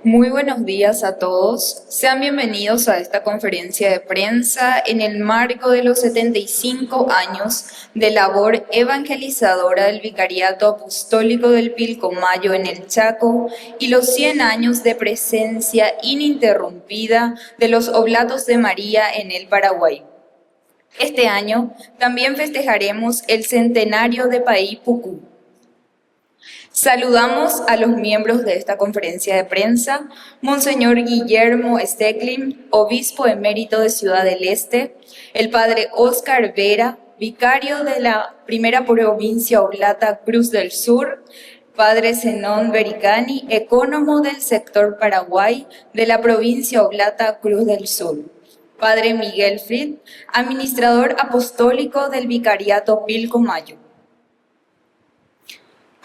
Muy buenos días a todos. Sean bienvenidos a esta conferencia de prensa en el marco de los 75 años de labor evangelizadora del Vicariato Apostólico del Pilcomayo en el Chaco y los 100 años de presencia ininterrumpida de los Oblatos de María en el Paraguay. Este año también festejaremos el centenario de Paí Pucú. Saludamos a los miembros de esta conferencia de prensa: Monseñor Guillermo Stecklin, obispo emérito de Ciudad del Este; el padre Óscar Vera, vicario de la primera provincia oblata Cruz del Sur; padre Zenón Bericani, ecónomo del sector Paraguay de la provincia oblata Cruz del Sur; padre Miguel Fried, administrador apostólico del Vicariato Pilcomayo.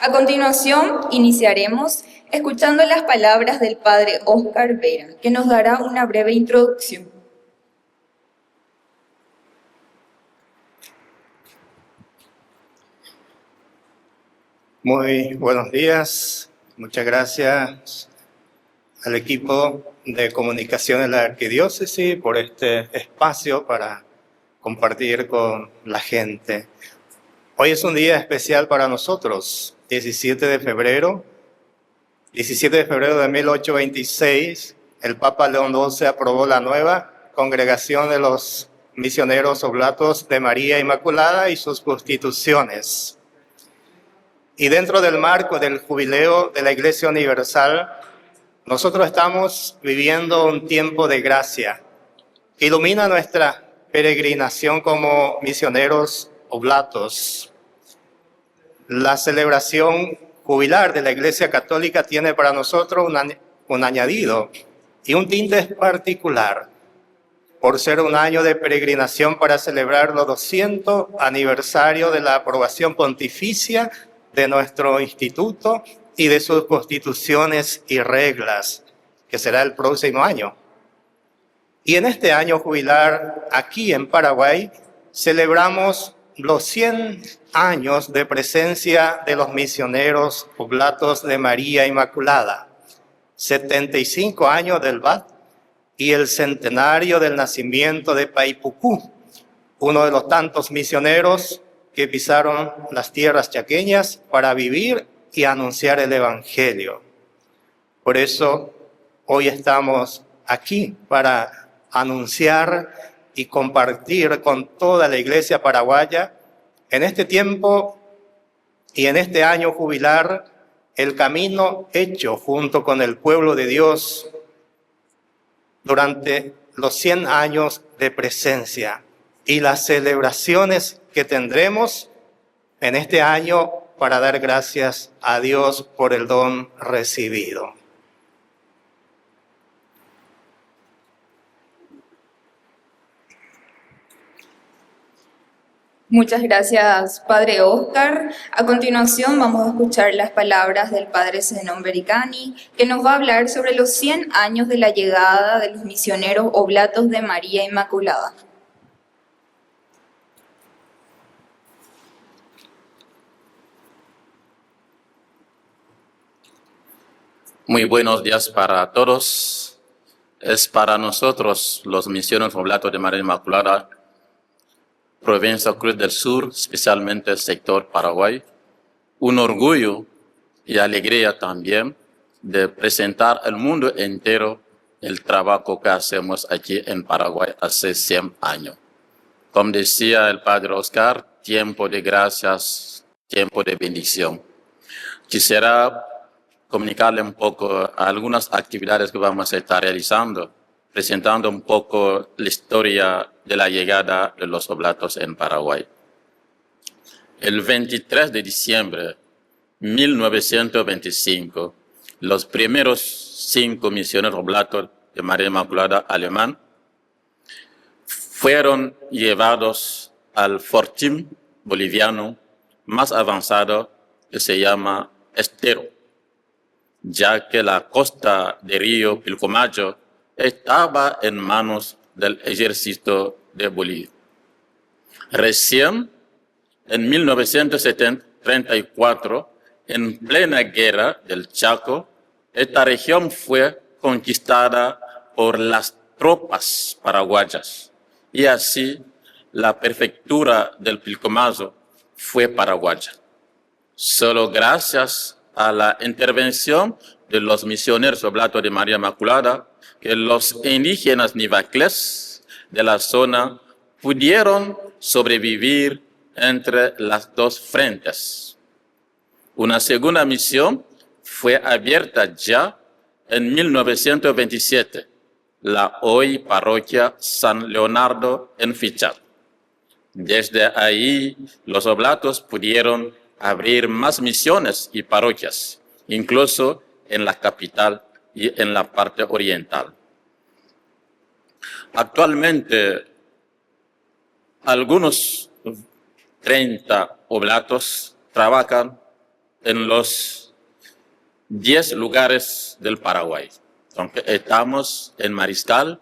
A continuación, iniciaremos escuchando las palabras del padre Óscar Vera, que nos dará una breve introducción. Muy buenos días. Muchas gracias al equipo de comunicación de la Arquidiócesis por este espacio para compartir con la gente. Hoy es un día especial para nosotros, 17 de febrero de 1826, el Papa León XII aprobó la nueva Congregación de los Misioneros Oblatos de María Inmaculada y sus constituciones. Y dentro del marco del jubileo de la Iglesia Universal, nosotros estamos viviendo un tiempo de gracia que ilumina nuestra peregrinación como misioneros oblatos. La celebración jubilar de la Iglesia Católica tiene para nosotros un añadido y un tinte particular, por ser un año de peregrinación para celebrar los 200 aniversario de la aprobación pontificia de nuestro instituto y de sus constituciones y reglas, que será el próximo año. Y en este año jubilar, aquí en Paraguay, celebramos los 100 años de presencia de los misioneros oblatos de María Inmaculada, 75 años del VAT y el centenario del nacimiento de Paí Pucú, uno de los tantos misioneros que pisaron las tierras chaqueñas para vivir y anunciar el Evangelio. Por eso hoy estamos aquí para anunciar y compartir con toda la Iglesia paraguaya en este tiempo y en este año jubilar el camino hecho junto con el pueblo de Dios durante los 100 años de presencia y las celebraciones que tendremos en este año para dar gracias a Dios por el don recibido. Muchas gracias, padre Óscar. A continuación vamos a escuchar las palabras del padre Zenón Bericani, que nos va a hablar sobre los 100 años de la llegada de los misioneros oblatos de María Inmaculada. Muy buenos días para todos. Es para nosotros, los misioneros oblatos de María Inmaculada, provincia Cruz del Sur, especialmente el sector Paraguay, un orgullo y alegría también de presentar al mundo entero el trabajo que hacemos aquí en Paraguay hace 100 años. Como decía el padre Óscar, tiempo de gracias, tiempo de bendición. Quisiera comunicarle un poco algunas actividades que vamos a estar realizando, presentando un poco la historia de la llegada de los oblatos en Paraguay. El 23 de diciembre de 1925, los primeros 5 misioneros oblatos de María Inmaculada alemán fueron llevados al fortín boliviano más avanzado que se llama Estero, ya que la costa del río Pilcomayo estaba en manos del ejército de Bolivia. Recién, en 1934, en plena guerra del Chaco, esta región fue conquistada por las tropas paraguayas y así la prefectura del Pilcomayo fue paraguaya. Solo gracias a la intervención de los misioneros Oblatos de María Inmaculada que los indígenas nivacles de la zona pudieron sobrevivir entre las dos frentes. Una segunda misión fue abierta ya en 1927, la hoy parroquia San Leonardo en Fichat. Desde ahí, los oblatos pudieron abrir más misiones y parroquias, incluso en la capital y en la parte oriental. Actualmente, algunos 30 oblatos trabajan en los 10 lugares del Paraguay. Aunque estamos en Mariscal,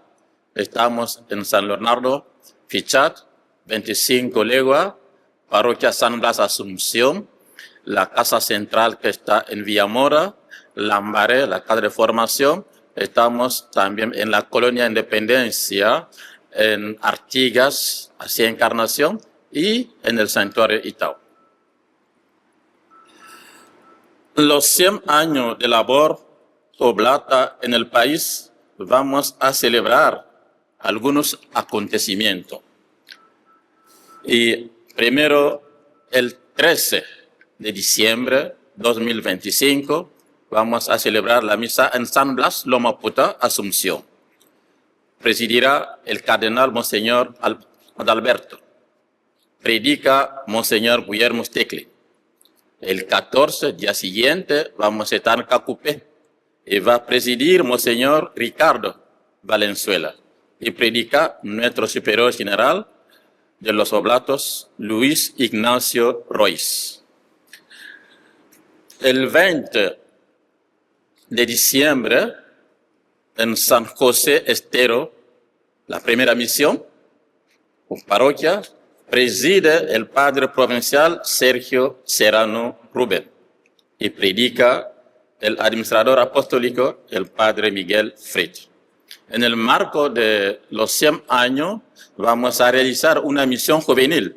estamos en San Leonardo, Fichat, 25 Legua, Parroquia San Blas Asunción, la Casa Central que está en Villamora, Lambaré, la Casa de Formación. Estamos también en la Colonia Independencia, en Artigas, hacia Encarnación, y en el Santuario Itao. Los 100 años de labor oblata en el país, vamos a celebrar algunos acontecimientos. Y primero, el 13 de diciembre 2025, vamos a celebrar la misa en San Blas, Loma Puta, Asunción. Presidirá el cardenal Monseñor Adalberto. Predica Monseñor Guillermo Stekli. El 14, día siguiente, vamos a estar en Cacupé y va a presidir Monseñor Ricardo Valenzuela y predica nuestro superior general de los oblatos, Luis Ignacio Royce. El 20 de diciembre, en San José Estero, la primera misión, o parroquia, preside el padre provincial Sergio Serrano Rubén y predica el administrador apostólico, el padre Miguel Fred. En el marco de los 100 años, vamos a realizar una misión juvenil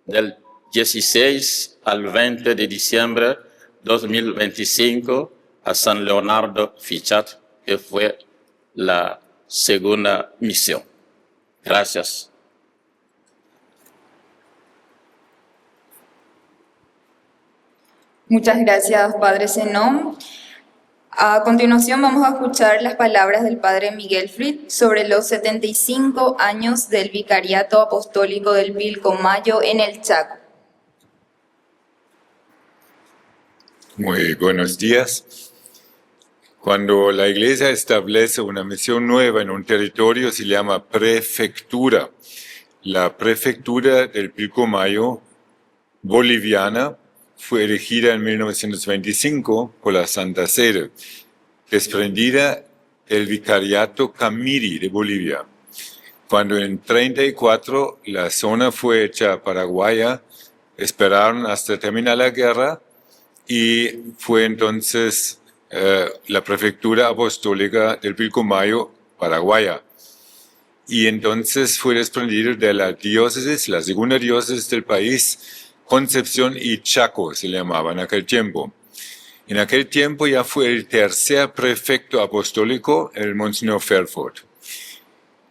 del 16 al 20 de diciembre 2025 a San Leonardo Fichat, que fue la segunda misión. Gracias. Muchas gracias, Padre Zenón. A continuación vamos a escuchar las palabras del Padre Miguel Fritz sobre los 75 años del Vicariato Apostólico del Pilcomayo en el Chaco. Muy buenos días. Cuando la Iglesia establece una misión nueva en un territorio se llama prefectura. La prefectura del Pilcomayo boliviana fue erigida en 1925 por la Santa Sede, desprendida del Vicariato Camiri de Bolivia. Cuando en 1934 la zona fue hecha paraguaya, esperaron hasta terminar la guerra y fue entonces la prefectura apostólica del Pilcomayo paraguaya. Y entonces fue desprendido de la diócesis, la segunda diócesis del país, Concepción y Chaco se llamaba en aquel tiempo. En aquel tiempo ya fue el tercer prefecto apostólico, el Monseñor Fairford.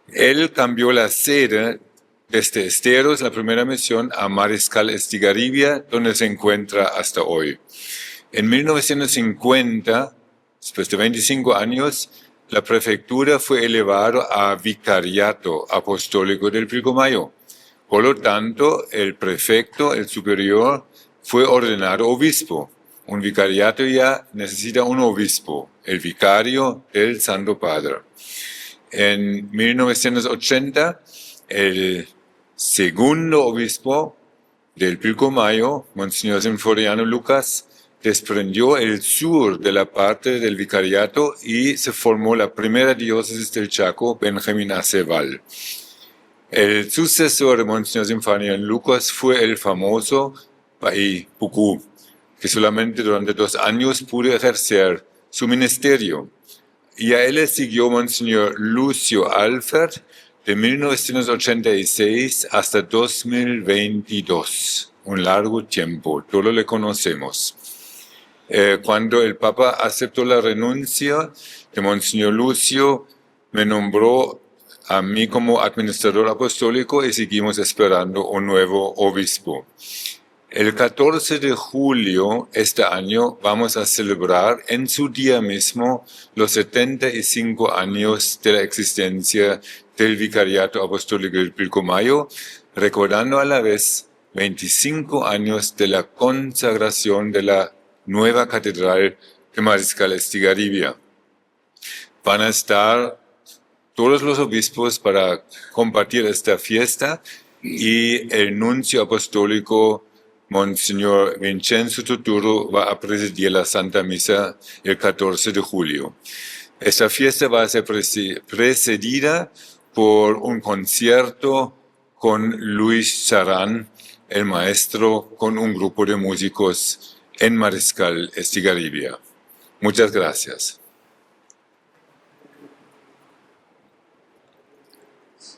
Él cambió la sede desde Esteros, la primera misión, a Mariscal Estigarribia, donde se encuentra hasta hoy. En 1950, después de 25 años, la prefectura fue elevada a Vicariato Apostólico del Pilcomayo. Por lo tanto, el prefecto, el superior, fue ordenado obispo. Un vicariato ya necesita un obispo, el vicario del Santo Padre. En 1980, el segundo obispo del Pilcomayo, Monseñor Sinforiano Lucas, desprendió el sur de la parte del vicariato y se formó la primera diócesis del Chaco, Benjamín Aceval. El sucesor de Monseñor Sinforiano Lucas fue el famoso Pai Pucú, que solamente durante 2 años pudo ejercer su ministerio. Y a él le siguió Monseñor Lucio Alfert de 1986 hasta 2022, un largo tiempo, todos le conocemos. Cuando el Papa aceptó la renuncia de Monseñor Lucio, me nombró a mí como administrador apostólico y seguimos esperando un nuevo obispo. El 14 de julio este año vamos a celebrar en su día mismo los 75 años de la existencia del Vicariato Apostólico del Pilcomayo, recordando a la vez 25 años de la consagración de la nueva catedral de Mariscal Estigarribia. Van a estar todos los obispos para compartir esta fiesta y el nuncio apostólico Monseñor Vincenzo Tuturo va a presidir la Santa Misa el 14 de julio. Esta fiesta va a ser precedida por un concierto con Luis Sarán, el maestro, con un grupo de músicos en Mariscal Estigarribia. Muchas gracias.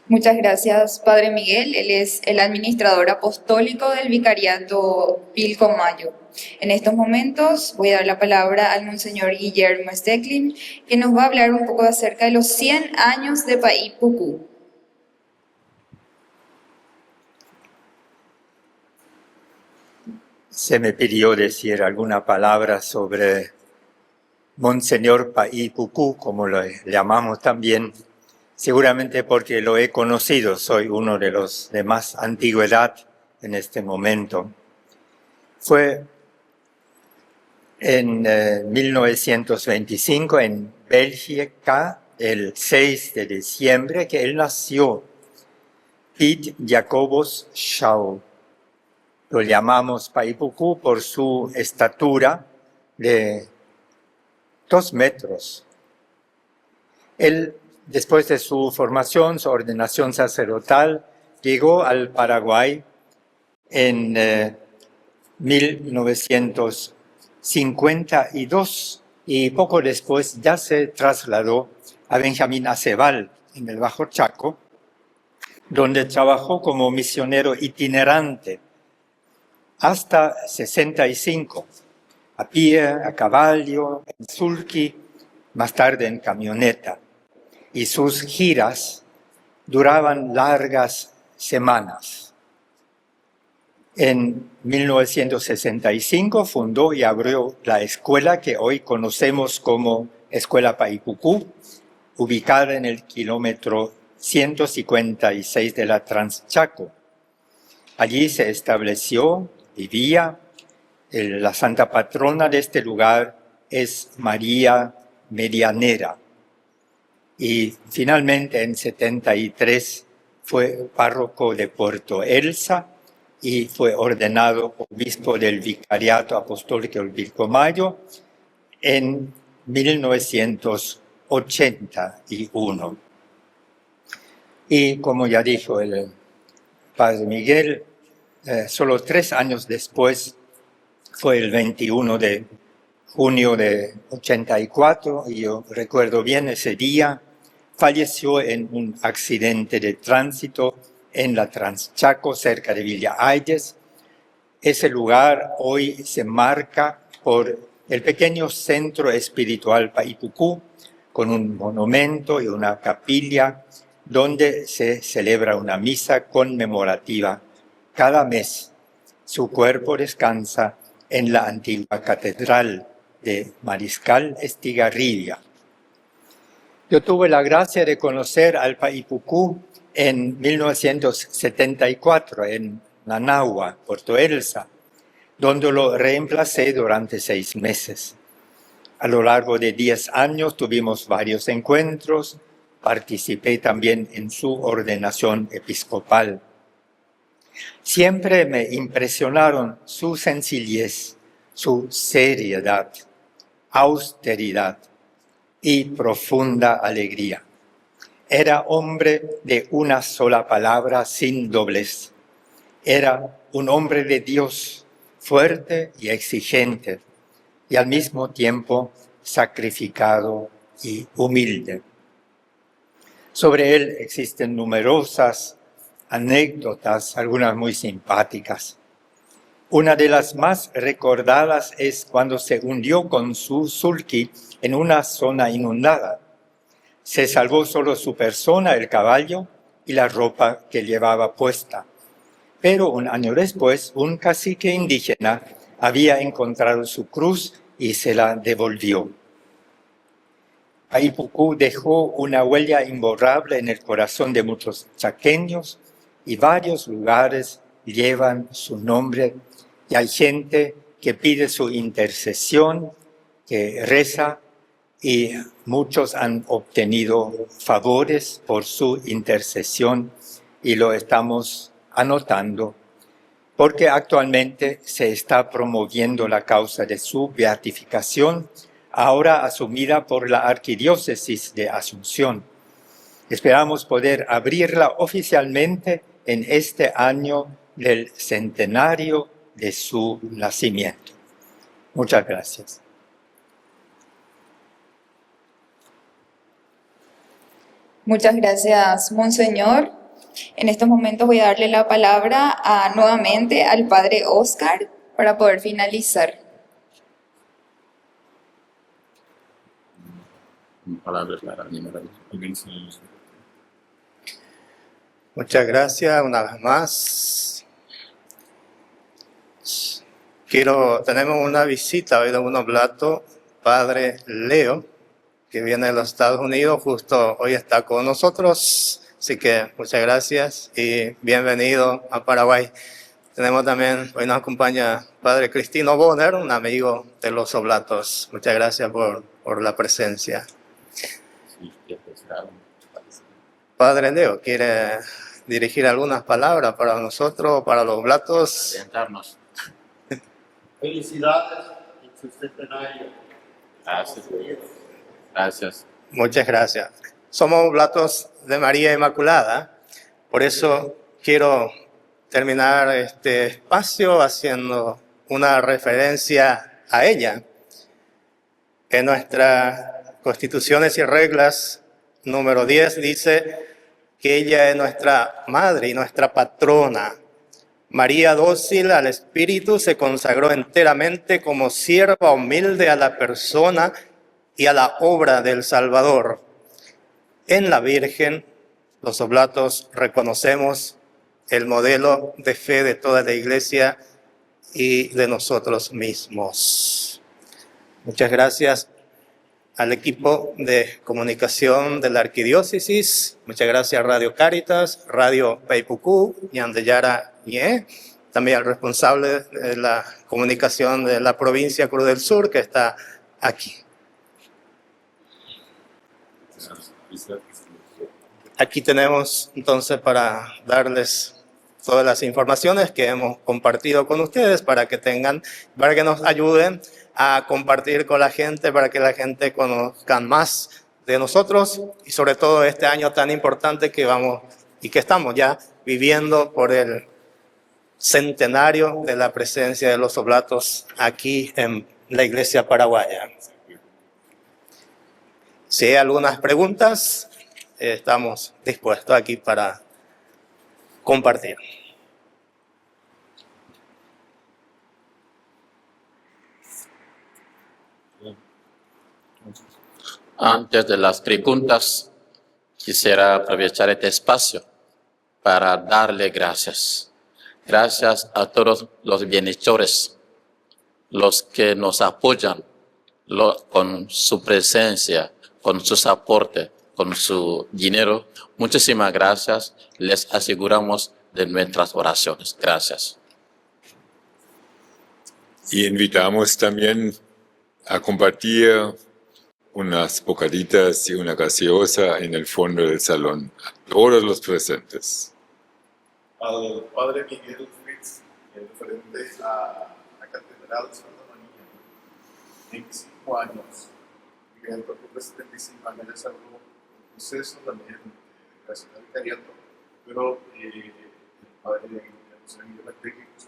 Muchas gracias, Padre Miguel. Él es el administrador apostólico del Vicariato Pilcomayo. En estos momentos voy a dar la palabra al Monseñor Guillermo Stecklin, que nos va a hablar un poco acerca de los 100 años de Paipucú. Se me pidió decir alguna palabra sobre Monseñor Paipucú, como lo llamamos también, seguramente porque lo he conocido, soy uno de los de más antigüedad en este momento. Fue en 1925 en Bélgica, el 6 de diciembre, que él nació, Piet Jacobus Schouw. Lo llamamos Paipucú por su estatura de 2 metros. Él, después de su formación, su ordenación sacerdotal, llegó al Paraguay en 1952 y poco después ya se trasladó a Benjamín Acebal, en el Bajo Chaco, donde trabajó como misionero itinerante hasta 65, a pie, a caballo, en sulky, más tarde en camioneta. Y sus giras duraban largas semanas. En 1965 fundó y abrió la escuela que hoy conocemos como Escuela Paipucú, ubicada en el kilómetro 156 de la Transchaco. Allí se estableció, vivía. La santa patrona de este lugar es María Medianera. Y finalmente en 73 fue párroco de Puerto Elsa y fue ordenado obispo del Vicariato Apostólico del Pilcomayo en 1981. Y como ya dijo el Padre Miguel, solo 3 años después, fue el 21 de junio de 84, y yo recuerdo bien ese día, falleció en un accidente de tránsito en la Transchaco, cerca de Villa Ayes. Ese lugar hoy se marca por el pequeño centro espiritual Paipucú, con un monumento y una capilla donde se celebra una misa conmemorativa cada mes. Su cuerpo descansa en la antigua catedral de Mariscal Estigarribia. Yo tuve la gracia de conocer al Paipucú en 1974 en Nanagua, Puerto Elsa, donde lo reemplacé durante 6 meses. A lo largo de 10 años tuvimos varios encuentros, participé también en su ordenación episcopal. Siempre me impresionaron su sencillez, su seriedad, austeridad y profunda alegría. Era hombre de una sola palabra sin doblez. Era un hombre de Dios, fuerte y exigente, y al mismo tiempo sacrificado y humilde. Sobre él existen numerosas anécdotas, algunas muy simpáticas. Una de las más recordadas es cuando se hundió con su sulky en una zona inundada. Se salvó solo su persona, el caballo y la ropa que llevaba puesta. Pero un año después, un cacique indígena había encontrado su cruz y se la devolvió. Paipucú dejó una huella imborrable en el corazón de muchos chaqueños y varios lugares llevan su nombre y hay gente que pide su intercesión, que reza y muchos han obtenido favores por su intercesión y lo estamos anotando porque actualmente se está promoviendo la causa de su beatificación, ahora asumida por la Arquidiócesis de Asunción. Esperamos poder abrirla oficialmente en este año del centenario de su nacimiento. Muchas gracias. Muchas gracias, Monseñor. En estos momentos voy a darle la palabra nuevamente al Padre Oscar para poder finalizar. Muchas gracias una vez más. Tenemos una visita hoy de un oblato, Padre Leo, que viene de los Estados Unidos, justo hoy está con nosotros. Así que muchas gracias y bienvenido a Paraguay. Tenemos también, hoy nos acompaña Padre Cristino Bonner, un amigo de los oblatos. Muchas gracias por la presencia. Padre Leo, ¿quiere dirigir algunas palabras para nosotros, para los oblatos? Orientarnos. Felicidades en su centenario. Gracias. Gracias. Muchas gracias. Somos oblatos de María Inmaculada, por eso quiero terminar este espacio haciendo una referencia a ella. En nuestras Constituciones y Reglas número 10 dice que ella es nuestra madre y nuestra patrona. María, dócil al Espíritu, se consagró enteramente como sierva humilde a la persona y a la obra del Salvador. En la Virgen, los oblatos reconocemos el modelo de fe de toda la Iglesia y de nosotros mismos. Muchas gracias al equipo de comunicación de la Arquidiócesis. Muchas gracias a Radio Cáritas, Radio Paipucú, Yandeyara Ñe, también al responsable de la comunicación de la provincia Cruz del Sur, que está aquí. Aquí tenemos entonces para darles todas las informaciones que hemos compartido con ustedes para que nos ayuden a compartir con la gente, para que la gente conozca más de nosotros y sobre todo este año tan importante que estamos ya viviendo por el centenario de la presencia de los oblatos aquí en la Iglesia paraguaya. Si hay algunas preguntas, estamos dispuestos aquí para compartir. Antes de las preguntas, quisiera aprovechar este espacio para darle gracias. Gracias a todos los bienhechores, los que nos apoyan con su presencia, con sus aportes, con su dinero. Muchísimas gracias. Les aseguramos de nuestras oraciones. Gracias. Y invitamos también a compartir unas bocaditas y una gaseosa en el fondo del salón a todos los presentes. Al Padre Miguel Fritz, referente a la Catedral de Santa María, 25 años, Miguel por 75 años, es algo un proceso también de nacional cariato, pero el Padre Miguel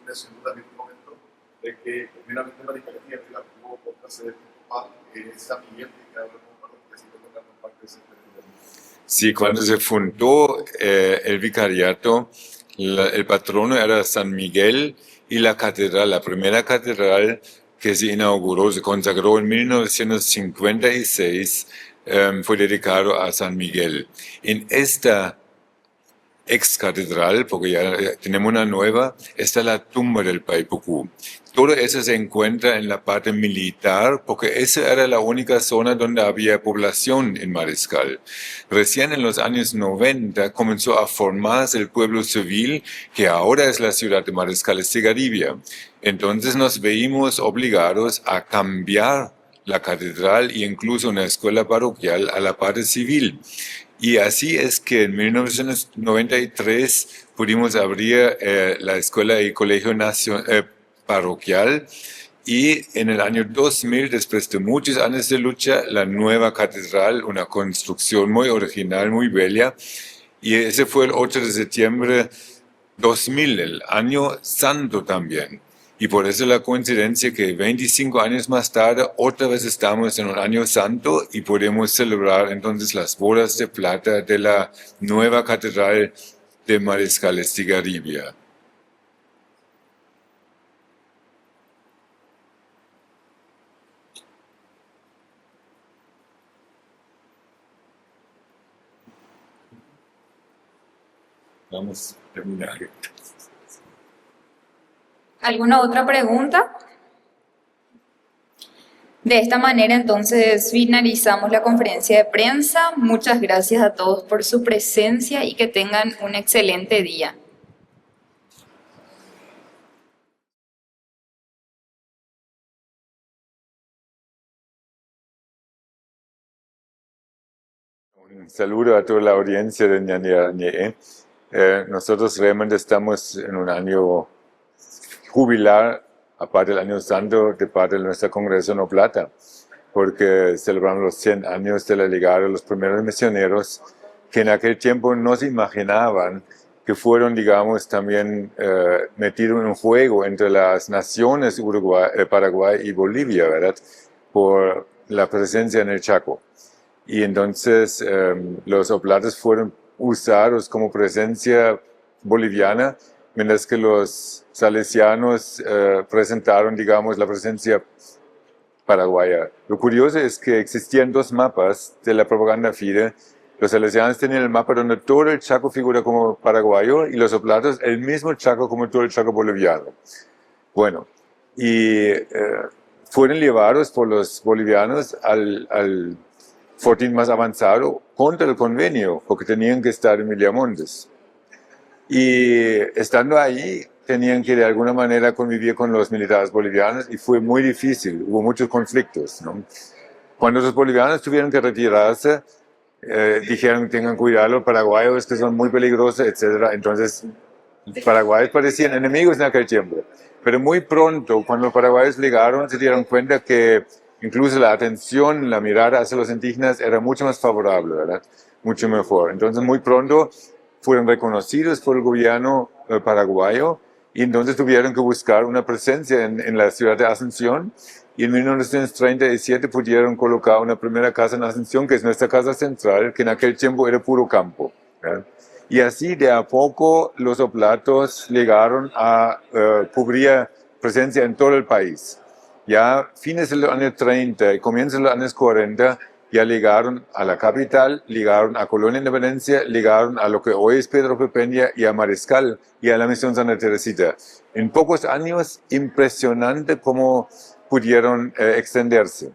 mencionó también un momento de que primeramente la Eucaristía la tuvo por hacer San Miguel, que ahora comparto parte de ese territorio. Sí, cuando se fundó el vicariato, el patrono era San Miguel y la catedral, la primera catedral que se inauguró, se consagró en 1956, fue dedicado a San Miguel. En esta ex catedral, porque ya tenemos una nueva, está la tumba del Paipucú. Todo eso se encuentra en la parte militar, porque esa era la única zona donde había población en Mariscal. Recién en los años 90 comenzó a formarse el pueblo civil, que ahora es la ciudad de Mariscal Estigarribia. Entonces nos veíamos obligados a cambiar la catedral e incluso una escuela parroquial a la parte civil. Y así es que en 1993 pudimos abrir la escuela y colegio parroquial, y en el año 2000, después de muchos años de lucha, la nueva catedral, una construcción muy original, muy bella, y ese fue el 8 de septiembre 2000, el año santo también. Y por eso la coincidencia que 25 años más tarde otra vez estamos en un año santo y podemos celebrar entonces las bodas de plata de la nueva catedral de Mariscal Estigarribia. Vamos a terminar. ¿Alguna otra pregunta? De esta manera, entonces, finalizamos la conferencia de prensa. Muchas gracias a todos por su presencia y que tengan un excelente día. Un saludo a toda la audiencia de Ñañañe. Nosotros realmente estamos en un año jubilar, aparte del año santo, de parte de nuestra congregación Oblata, porque celebramos los 100 años de la llegada de los primeros misioneros, que en aquel tiempo no se imaginaban que fueron, digamos, también metidos en un juego entre las naciones Paraguay y Bolivia, ¿verdad?, por la presencia en el Chaco. Y entonces los oblatos fueron usados como presencia boliviana, mientras que los salesianos presentaron, digamos, la presencia paraguaya. Lo curioso es que existían dos mapas de la propaganda FIDE. Los salesianos tenían el mapa donde todo el Chaco figura como paraguayo y los oblatos el mismo Chaco como todo el Chaco boliviano. Bueno, y fueron llevados por los bolivianos al fortín más avanzado contra el convenio, porque tenían que estar en Villamontes. Y estando ahí, tenían que de alguna manera convivir con los militares bolivianos y fue muy difícil, hubo muchos conflictos, ¿no? Cuando los bolivianos tuvieron que retirarse, dijeron tengan cuidado, los paraguayos que son muy peligrosos, etc. Entonces, los paraguayos parecían enemigos en aquel tiempo. Pero muy pronto, cuando los paraguayos llegaron, se dieron cuenta que incluso la atención, la mirada hacia los indígenas era mucho más favorable, ¿verdad? Mucho mejor. Entonces, muy pronto fueron reconocidos por el gobierno paraguayo y entonces tuvieron que buscar una presencia en la ciudad de Asunción, y en 1937 pudieron colocar una primera casa en Asunción, que es nuestra casa central, que en aquel tiempo era puro campo, ¿verdad? Y así de a poco los oblatos llegaron a cubrir presencia en todo el país. Ya fines de los años 30 y comienzos de los años 40 ya llegaron a la capital, llegaron a Colonia Independencia, llegaron a lo que hoy es Pedro Pepeña y a Mariscal y a la Misión Santa Teresita. En pocos años, impresionante cómo pudieron extenderse.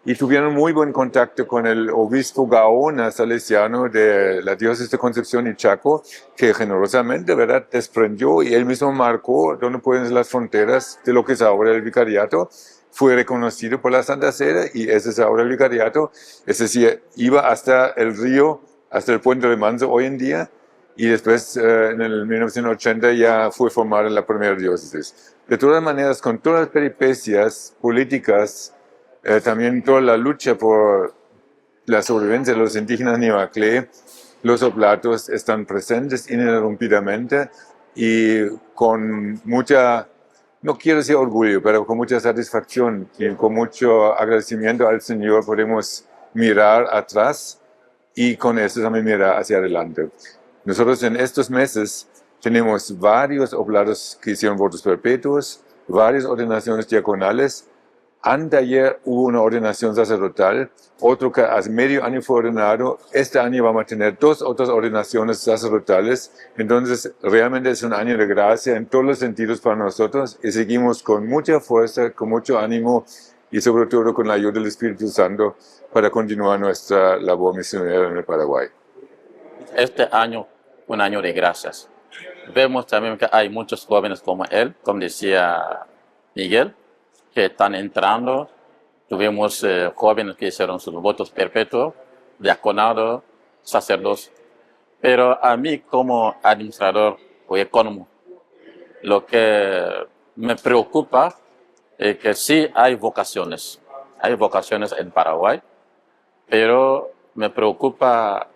Y tuvieron muy buen contacto con el obispo Gaona salesiano de la diócesis de Concepción y Chaco, que generosamente, ¿verdad?, desprendió y él mismo marcó dónde pueden ser las fronteras de lo que es ahora el vicariato. Fue reconocido por la Santa Sede y ese es ahora el vicariato. Es decir, iba hasta el río, hasta el puente de Manso hoy en día, y después en el 1980 ya fue formada la primera diócesis. De todas maneras, con todas las peripecias políticas, también toda la lucha por la sobrevivencia de los indígenas Nivacle, los oblatos están presentes ininterrumpidamente y con mucha no quiero decir orgullo, pero con mucha satisfacción y con mucho agradecimiento al Señor podemos mirar atrás y con eso también mirar hacia adelante. Nosotros en estos meses tenemos varios oblatos que hicieron votos perpetuos, varias ordenaciones diaconales. Anteayer hubo una ordenación sacerdotal, otro que hace medio año fue ordenado. Este año vamos a tener 2 otras ordenaciones sacerdotales. Entonces, realmente es un año de gracia en todos los sentidos para nosotros y seguimos con mucha fuerza, con mucho ánimo y sobre todo con la ayuda del Espíritu Santo para continuar nuestra labor misionera en el Paraguay. Este año, un año de gracias. Vemos también que hay muchos jóvenes como él, como decía Miguel, que están entrando. Tuvimos jóvenes que hicieron sus votos perpetuos, diaconado, sacerdotes. Pero a mí como administrador o económico, lo que me preocupa es que sí hay vocaciones en Paraguay, pero me preocupa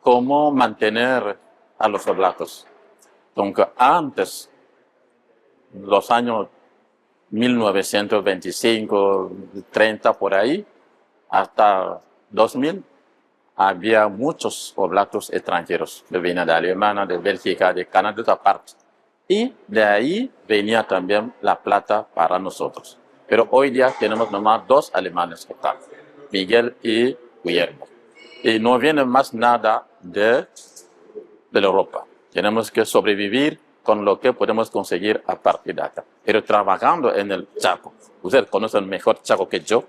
cómo mantener a los oblatos. Entonces, antes, los años 1925, 30 por ahí, hasta 2000, había muchos oblatos extranjeros que venían de Alemania, de Bélgica, de Canadá, de otra parte. Y de ahí venía también la plata para nosotros. Pero hoy día tenemos nomás 2 alemanes que están, Miguel y Guillermo. Y no viene más nada de Europa. Tenemos que sobrevivir con lo que podemos conseguir a partir de acá. Pero trabajando en el Chaco, ustedes conocen mejor Chaco que yo,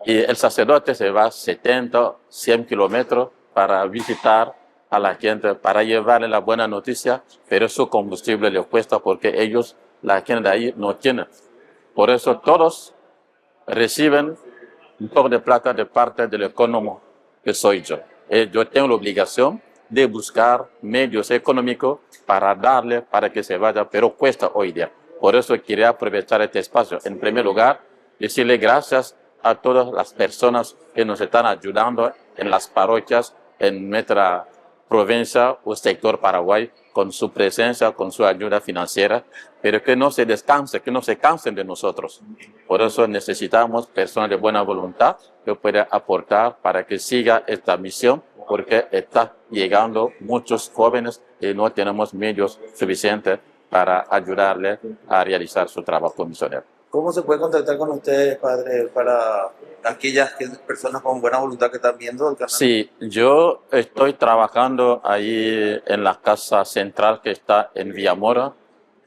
y el sacerdote se va 70, 100 kilómetros para visitar a la gente, para llevarle la buena noticia, pero su combustible le cuesta porque ellos, la gente de ahí, no tienen. Por eso todos reciben un poco de plata de parte del económico que soy yo. Yo tengo la obligación de buscar medios económicos para darle, para que se vaya, pero cuesta hoy día. Por eso quería aprovechar este espacio. En primer lugar, decirle gracias a todas las personas que nos están ayudando en las parroquias, en nuestra provincia o sector Paraguay, con su presencia, con su ayuda financiera, pero que no se descanse, que no se cansen de nosotros. Por eso necesitamos personas de buena voluntad que puedan aportar para que siga esta misión, porque está llegando muchos jóvenes y no tenemos medios suficientes para ayudarle a realizar su trabajo misionero. ¿Cómo se puede contactar con ustedes, padre, para aquellas personas con buena voluntad que están viendo el canal? Sí, yo estoy trabajando ahí en la casa central que está en Villamora,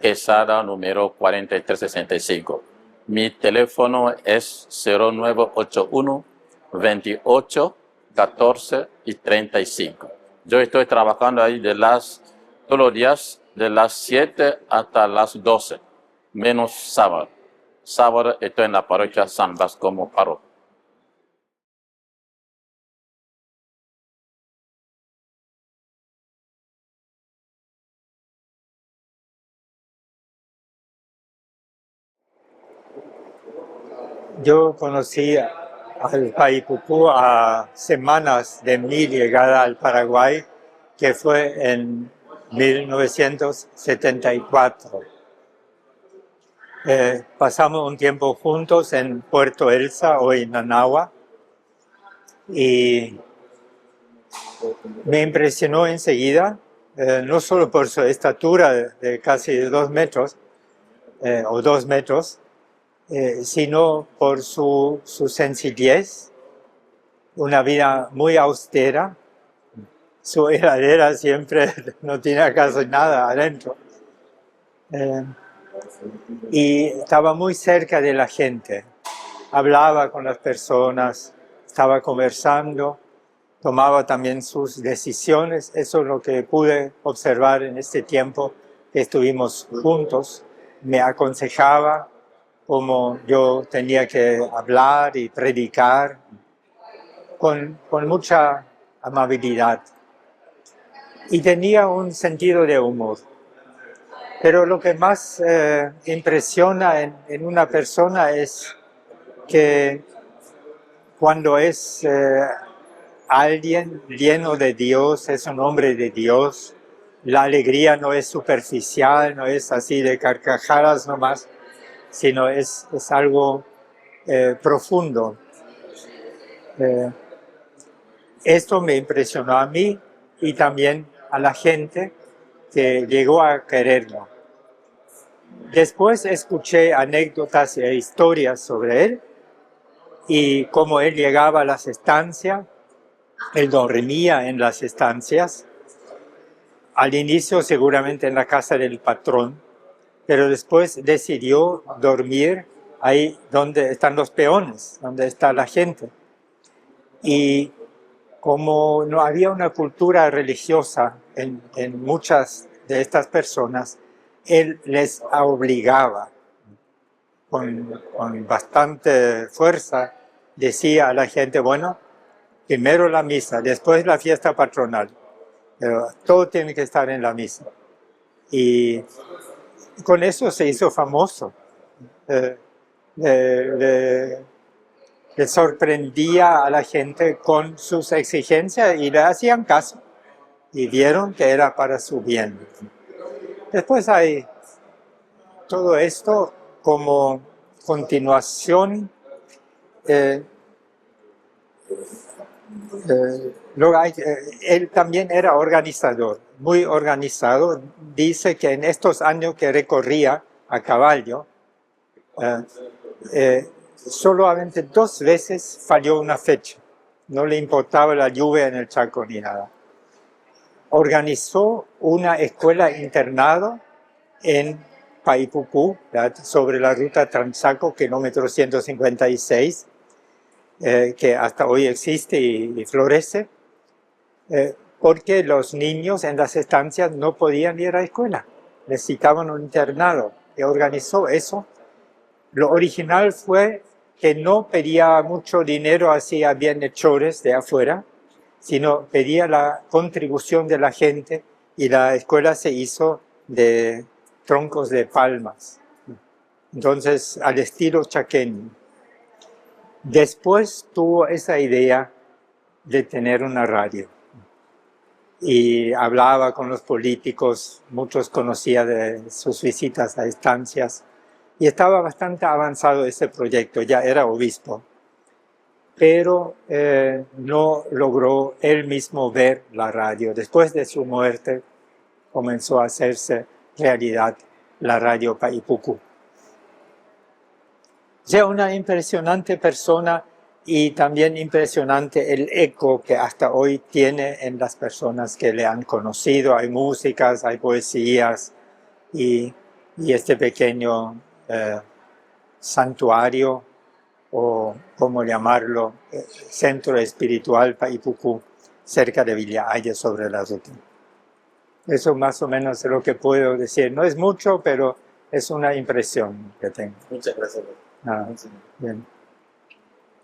Quesada número 4365. Mi teléfono es 0981 28 14 y 35. Yo estoy trabajando ahí todos los días de las 7 hasta las 12, menos sábado. Sábado estoy en la parroquia San Blas como párroco. Yo conocí al Paipupú a semanas de mi llegada al Paraguay, que fue en 1974. Pasamos un tiempo juntos en Puerto Elsa, hoy Nanagua, y me impresionó enseguida, no solo por su estatura de casi 2 metros, o 2 metros, sino por su sencillez, una vida muy austera. Su heladera siempre no tiene acaso nada adentro. Y estaba muy cerca de la gente, hablaba con las personas, estaba conversando, tomaba también sus decisiones. Eso es lo que pude observar en este tiempo que estuvimos juntos. Me aconsejaba cómo yo tenía que hablar y predicar con mucha amabilidad. Y tenía un sentido de humor. Pero lo que más impresiona en una persona es que cuando es alguien lleno de Dios, es un hombre de Dios, la alegría no es superficial, no es así de carcajadas nomás, sino es algo profundo. Esto me impresionó a mí y también a la gente que llegó a quererlo. Después escuché anécdotas e historias sobre él y cómo él llegaba a las estancias, él dormía en las estancias, al inicio seguramente en la casa del patrón, pero después decidió dormir ahí donde están los peones, donde está la gente. Y como no había una cultura religiosa en muchas de estas personas, él les obligaba con bastante fuerza, decía a la gente, bueno, primero la misa, después la fiesta patronal, pero todo tiene que estar en la misa. Y con eso se hizo famoso. Le sorprendía a la gente con sus exigencias y le hacían caso y vieron que era para su bien. Después hay todo esto como continuación. Luego él también era organizador, muy organizado. Dice que en estos años que recorría a caballo, solamente 2 veces falló una fecha. No le importaba la lluvia en el Chaco ni nada. Organizó una escuela internado en Paipucú, sobre la ruta Transaco, kilómetro 156, que hasta hoy existe y florece, porque los niños en las estancias no podían ir a la escuela, necesitaban un internado, y organizó eso. Lo original fue que no pedía mucho dinero así a bienhechores de afuera, sino pedía la contribución de la gente y la escuela se hizo de troncos de palmas. Entonces, al estilo chaqueño. Después tuvo esa idea de tener una radio y hablaba con los políticos, muchos conocía de sus visitas a estancias y estaba bastante avanzado ese proyecto, ya era obispo, pero no logró él mismo ver la radio. Después de su muerte comenzó a hacerse realidad la radio Paipucú. O sea, una impresionante persona y también impresionante el eco que hasta hoy tiene en las personas que le han conocido. Hay músicas, hay poesías y este pequeño santuario, o como llamarlo, centro espiritual Paipucú, cerca de Villa Ayes sobre la ruta. Eso más o menos es lo que puedo decir. No es mucho, pero es una impresión que tengo. Muchas gracias. Ah, bien.